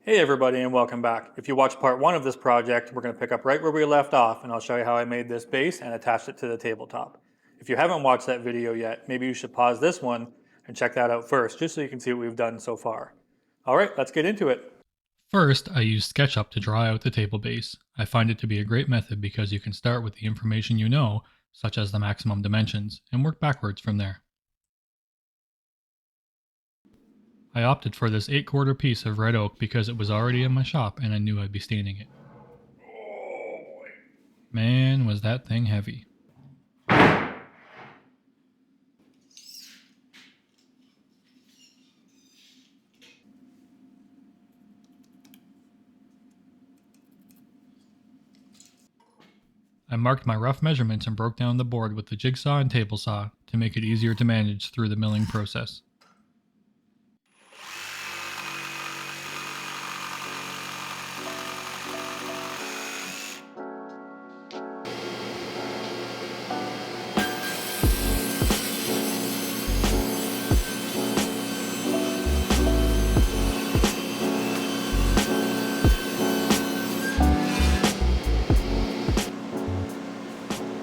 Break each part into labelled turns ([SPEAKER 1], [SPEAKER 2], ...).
[SPEAKER 1] Hey everybody and welcome back. If you watched part one of this project, we're going to pick up right where we left off and I'll show you how I made this base and attached it to the tabletop. If you haven't watched that video yet, maybe you should pause this one and check that out first, just so you can see what we've done so far. All right, let's get into it.
[SPEAKER 2] First, I used SketchUp to draw out the table base. I find it to be a great method because you can start with the information you know, such as the maximum dimensions, and work backwards from there. I opted for this 8/4 piece of red oak because it was already in my shop and I knew I'd be staining it. Man, was that thing heavy. I marked my rough measurements and broke down the board with the jigsaw and table saw to make it easier to manage through the milling process.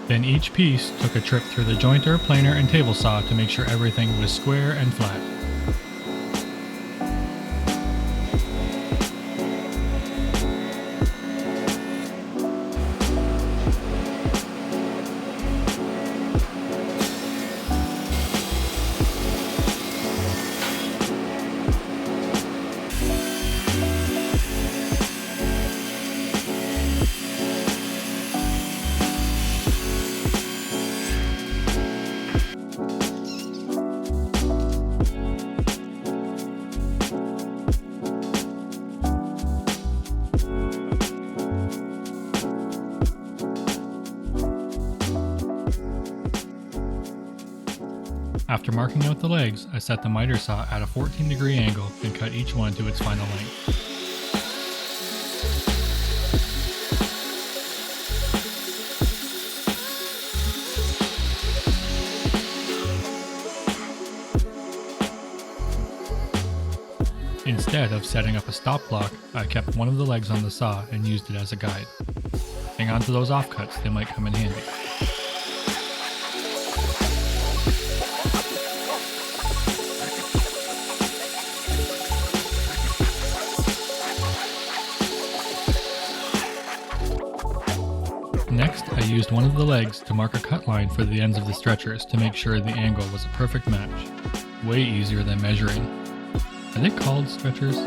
[SPEAKER 2] Then each piece took a trip through the jointer, planer, and table saw to make sure everything was square and flat. After marking out the legs, I set the miter saw at a 14-degree angle and cut each one to its final length. Instead of setting up a stop block, I kept one of the legs on the saw and used it as a guide. Hang on to those offcuts, they might come in handy. Next, I used one of the legs to mark a cut line for the ends of the stretchers to make sure the angle was a perfect match. Way easier than measuring. Are they called stretchers?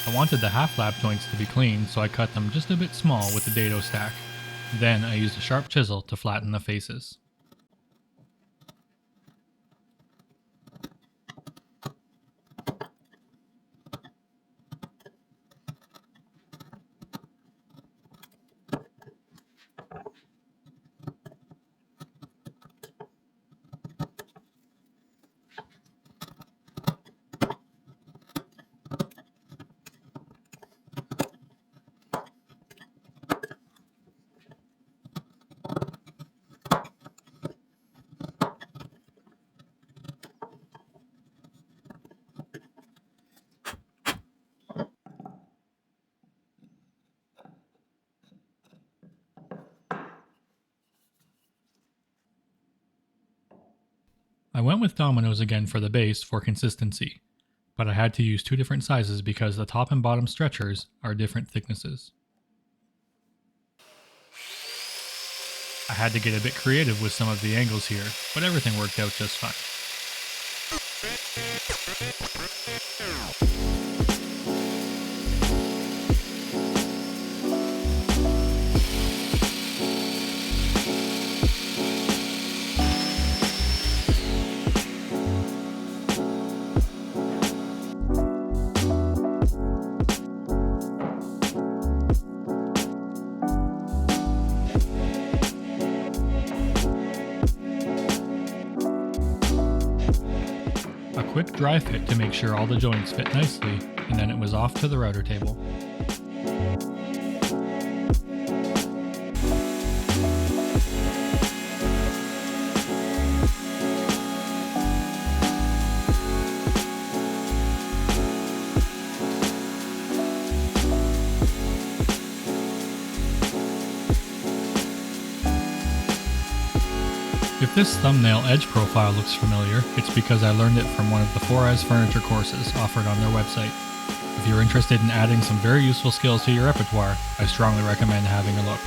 [SPEAKER 2] I wanted the half lap joints to be clean, so I cut them just a bit small with the dado stack. Then I used a sharp chisel to flatten the faces. I went with dominoes again for the base for consistency, but I had to use two different sizes because the top and bottom stretchers are different thicknesses. I had to get a bit creative with some of the angles here, but everything worked out just fine. quick dry fit to make sure all the joints fit nicely, and then it was off to the router table. If this thumbnail edge profile looks familiar, it's because I learned it from one of the 4S furniture courses offered on their website. If you're interested in adding some very useful skills to your repertoire, I strongly recommend having a look.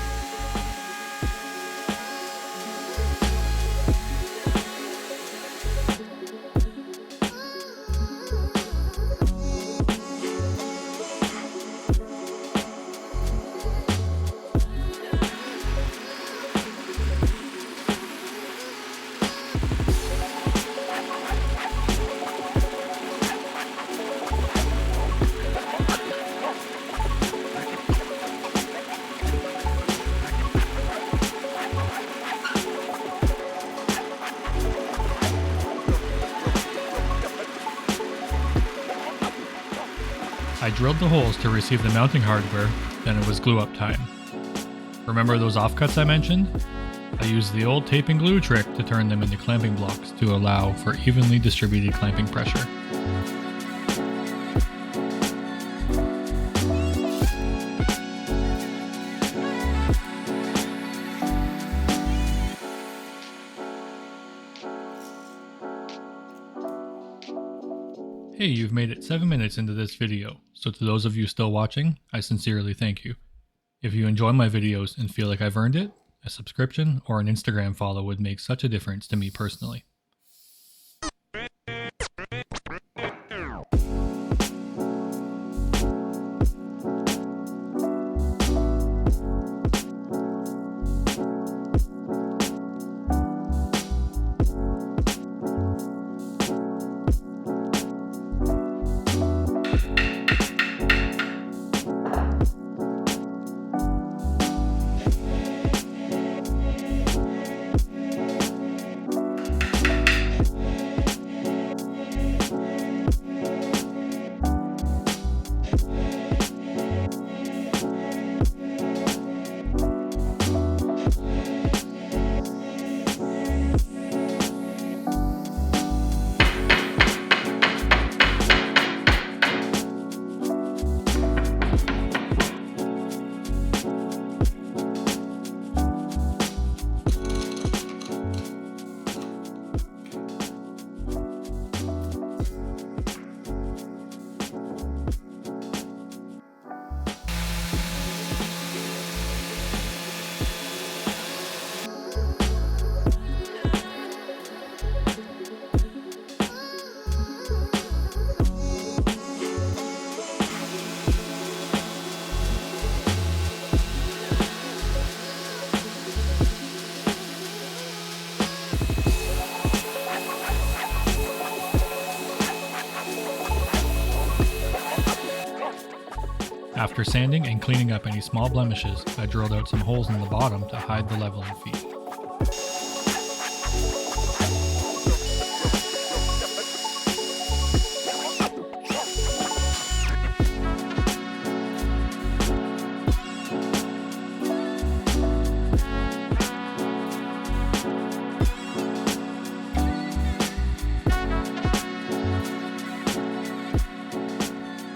[SPEAKER 2] I drilled the holes to receive the mounting hardware, then it was glue up time. Remember those offcuts I mentioned? I used the old tape and glue trick to turn them into clamping blocks to allow for evenly distributed clamping pressure. Hey, you've made it 7 minutes into this video, so to those of you still watching, I sincerely thank you. If you enjoy my videos and feel like I've earned it, a subscription or an Instagram follow would make such a difference to me personally. After sanding and cleaning up any small blemishes, I drilled out some holes in the bottom to hide the leveling feet.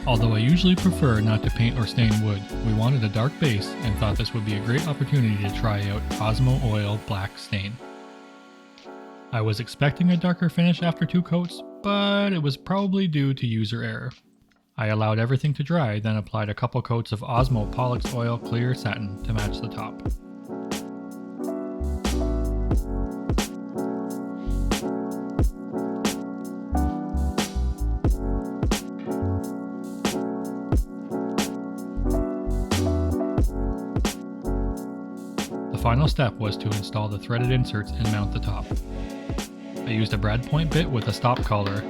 [SPEAKER 2] Although I usually prefer not to paint or stain wood, we wanted a dark base and thought this would be a great opportunity to try out Osmo Oil Black Stain. I was expecting a darker finish after 2 coats, but it was probably due to user error. I allowed everything to dry, then applied a couple coats of Osmo Pollux Oil Clear Satin to match the top. The final step was to install the threaded inserts and mount the top. I used a brad point bit with a stop collar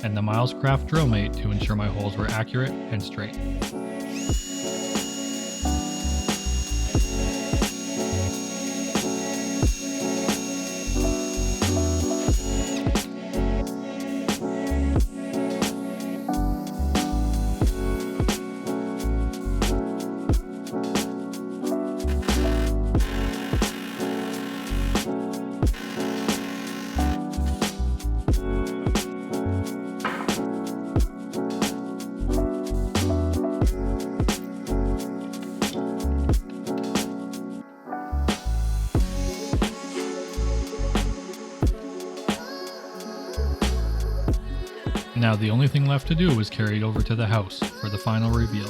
[SPEAKER 2] and the Milescraft drill mate to ensure my holes were accurate and straight. Now the only thing left to do was carry it over to the house for the final reveal.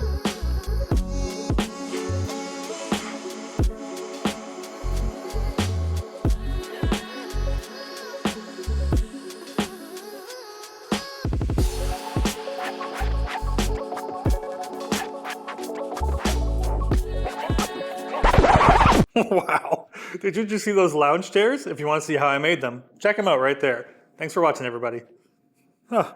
[SPEAKER 1] Wow. Did you just see those lounge chairs? If you want to see how I made them, check them out right there. Thanks for watching, everybody. Huh.